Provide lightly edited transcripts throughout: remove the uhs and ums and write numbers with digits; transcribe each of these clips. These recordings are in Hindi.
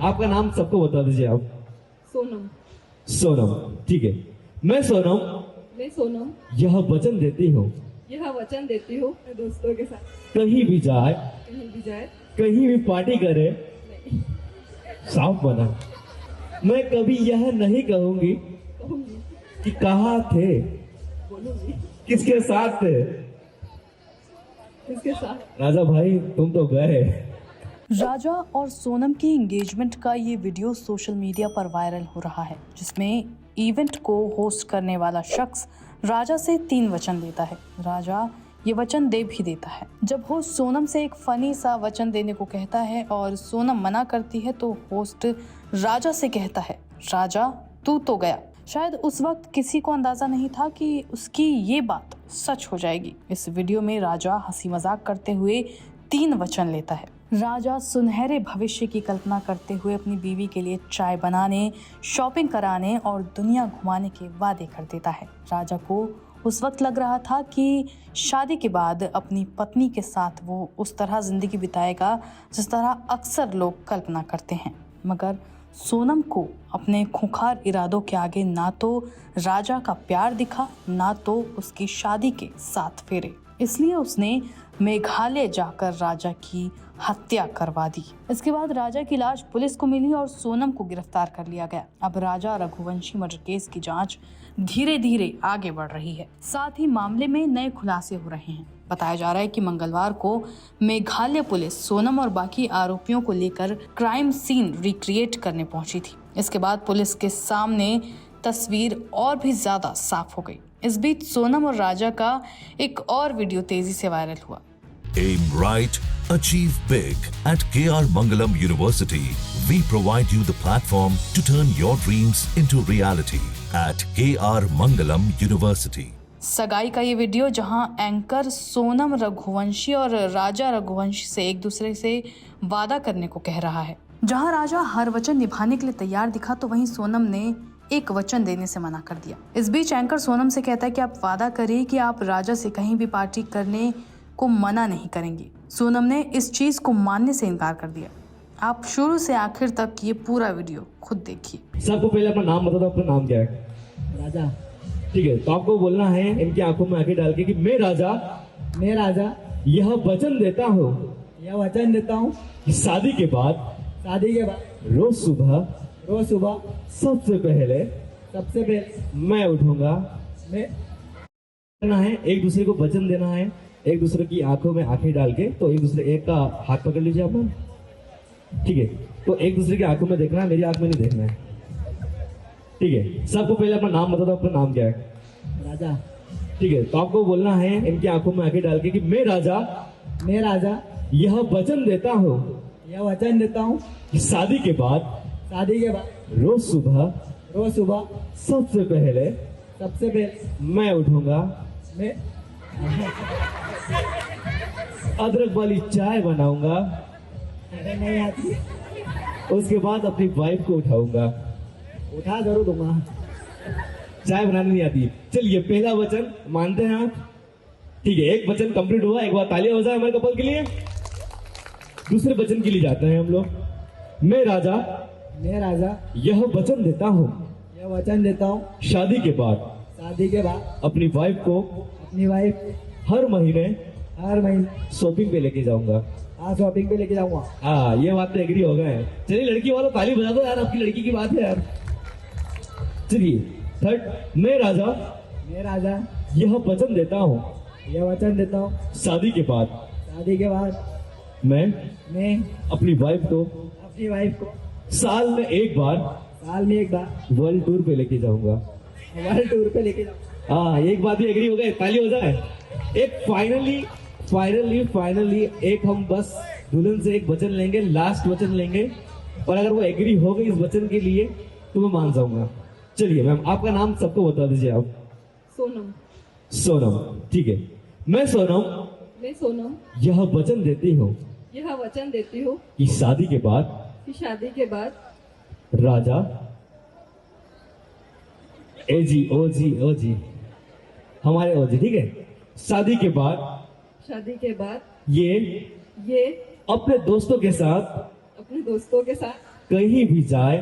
आपका नाम सबको बता दीजिए आप। सोनम। सोनम, ठीक है। मैं सोनम यह वचन देती हूँ अपने दोस्तों के साथ कहीं भी जाए कहीं भी पार्टी करे नहीं साफ बना। मैं कभी यह नहीं कहूंगी कहूंगी, कि कहाँ थे, बोलूंगी। किसके साथ थे। किसके साथ? राजा भाई तुम तो गए। राजा और सोनम की एंगेजमेंट का ये वीडियो सोशल मीडिया पर वायरल हो रहा है, जिसमें इवेंट को होस्ट करने वाला शख्स राजा से 3 वचन लेता है। राजा ये वचन दे भी देता है। जब होस्ट सोनम से एक फनी सा वचन देने को कहता है और सोनम मना करती है तो होस्ट राजा से कहता है, राजा तू तो गया। शायद उस वक्त किसी को अंदाजा नहीं था कि उसकी ये बात सच हो जाएगी। इस वीडियो में राजा हंसी मजाक करते हुए 3 वचन लेता है। राजा सुनहरे भविष्य की कल्पना करते हुए अपनी बीवी के लिए चाय बनाने, शॉपिंग कराने और दुनिया घुमाने के वादे कर देता है। राजा को उस वक्त लग रहा था कि शादी के बाद अपनी पत्नी के साथ वो उस तरह जिंदगी बिताएगा जिस तरह अक्सर लोग कल्पना करते हैं, मगर सोनम को अपने खूंखार इरादों के आगे ना तो राजा का प्यार दिखा, ना तो उसकी शादी के 7 फेरे। इसलिए उसने मेघालय जाकर राजा की हत्या करवा दी। इसके बाद राजा की लाश पुलिस को मिली और सोनम को गिरफ्तार कर लिया गया। अब राजा रघुवंशी मर्डर केस की जांच धीरे धीरे आगे बढ़ रही है। साथ ही मामले में नए खुलासे हो रहे हैं। बताया जा रहा है कि मंगलवार को मेघालय पुलिस सोनम और बाकी आरोपियों को लेकर क्राइम सीन रिक्रिएट करने पहुंची थी। इसके बाद पुलिस के सामने तस्वीर और भी ज्यादा साफ हो गई। इस बीच सोनम और राजा का एक और वीडियो तेजी से वायरल हुआ। Aim right, achieve big. At KR Mangalam University, we provide you the platform to turn your dreams into reality. At KR Mangalam University. सगाई का ये वीडियो जहां एंकर सोनम रघुवंशी और राजा रघुवंशी से एक दूसरे से वादा करने को कह रहा है। जहां राजा हर वचन निभाने के लिए तैयार दिखा तो वहीं सोनम ने एक वचन देने से मना कर दिया। इस बीच एंकर सोनम से कहता है कि आप वादा करिए कि आप राजा से कहीं भी पार्टी करने को मना नहीं करेंगी। सोनम ने इस चीज को मानने से इनकार कर दिया। आप शुरू से आखिर तक ये पूरा वीडियो खुद देखिए। सबको पहले अपना नाम बता दो। अपना नाम क्या है? राजा। ठीक है, तो आपको बोलना है इनकी आंखों में आंखें डाल के कि मैं राजा यह वचन देता हूँ कि शादी के बाद रोज सुबह सबसे पहले मैं उठूंगा। करना है, एक दूसरे को वचन देना है, एक दूसरे की आंखों में आंखें डाल के। तो एक दूसरे एक का हाथ पकड़ लीजिए अपना। ठीक है, तो एक दूसरे की आंखों में देखना है, मेरी आंख में नहीं देखना है। ठीक है, सबको पहले अपना नाम बता दो। अपना नाम क्या है? राजा। ठीक है, तो आपको बोलना है इनकी आंखों में आंखें डाल के कि मैं राजा यह वचन देता हूँ कि शादी के बाद रोज सुबह सबसे पहले मैं उठूंगा। अदरक वाली चाय बनाऊंगा। नहीं आती। उसके बाद अपनी वाइफ को उठाऊंगा। उठा जरूर दूंगा। चाय बनानी नहीं आती। चलिए, पहला वचन मानते हैं आप? ठीक है, एक वचन कंप्लीट हुआ। एक बार तालियां हो जाए हमारे कपल के लिए। दूसरे वचन के लिए जाते हैं हम लोग। मैं राजा यह वचन देता हूँ शादी के बाद अपनी वाइफ हर महीने शॉपिंग पे लेके जाऊंगा। हाँ, ये बात तो एग्री हो गए। चलिए लड़की वालों ताली बजा दो यार, आपकी लड़की की बात है यार। चलिए थर्ड, मैं राजा यह वचन देता हूँ शादी के बाद मैं अपनी वाइफ को साल में एक बार वर्ल्ड टूर पे लेके जाऊंगा। हाँ, एक बात भी एग्री हो गए, ताली हो जाए। एक फाइनली एक हम बस दुल्हन से एक वचन लेंगे, लास्ट वचन लेंगे, और अगर वो एग्री हो गई इस वचन के लिए तो मैं मान जाऊंगा। चलिए मैम, आपका नाम सबको बता दीजिए आप। सोनम, ठीक है। मैं सोनम यह वचन देती हूँ कि शादी के बाद राजा ओ जी हमारे ओ जी, ठीक है। शादी के बाद ये अपने दोस्तों के साथ कहीं भी जाए।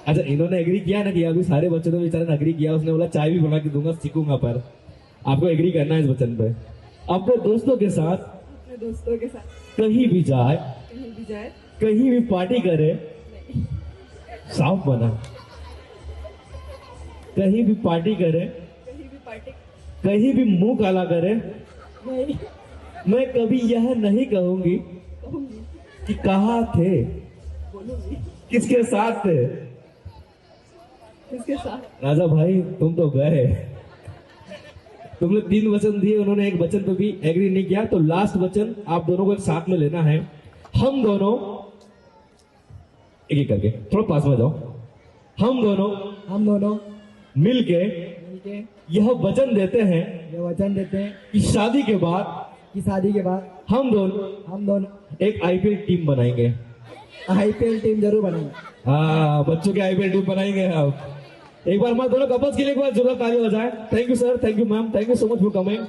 अच्छा, इन्होंने एग्री किया ना कि अभी सारे बच्चों ने बेचारे ने एग्री किया, उसने बोला चाय भी बना के दूंगा, सीखूंगा, पर आपको एग्री करना है इस वचन पे। अपने दोस्तों के साथ कहीं भी जाए, कहीं भी पार्टी करे, साफ बना, कहीं भी पार्टी करे, कहीं भी मुंह काला करे, मैं कभी यह नहीं कहूंगी कि कहाँ थे, किसके साथ थे। राजा भाई तुम तो गए, तुमने 3 वचन दिए, उन्होंने एक वचन पे भी एग्री नहीं किया, तो लास्ट वचन आप दोनों को एक साथ में लेना है। हम दोनों एक एक करके, थोड़ा पास में जाओ। हम दोनों मिलके मिलके यह वचन देते हैं ये वचन देते हैं कि शादी के बाद कि शादी के बाद हम दोनों एक आईपीएल टीम बनाएंगे। आईपीएल टीम जरूर बनाएंगे। हाँ, बच्चों की आईपीएल टीम बनाएंगे आप। एक बार हमारे दोनों कपल्स के लिए एक बार जोरदार ताली हो जाए। Thank you sir, thank you ma'am, thank you so much for coming.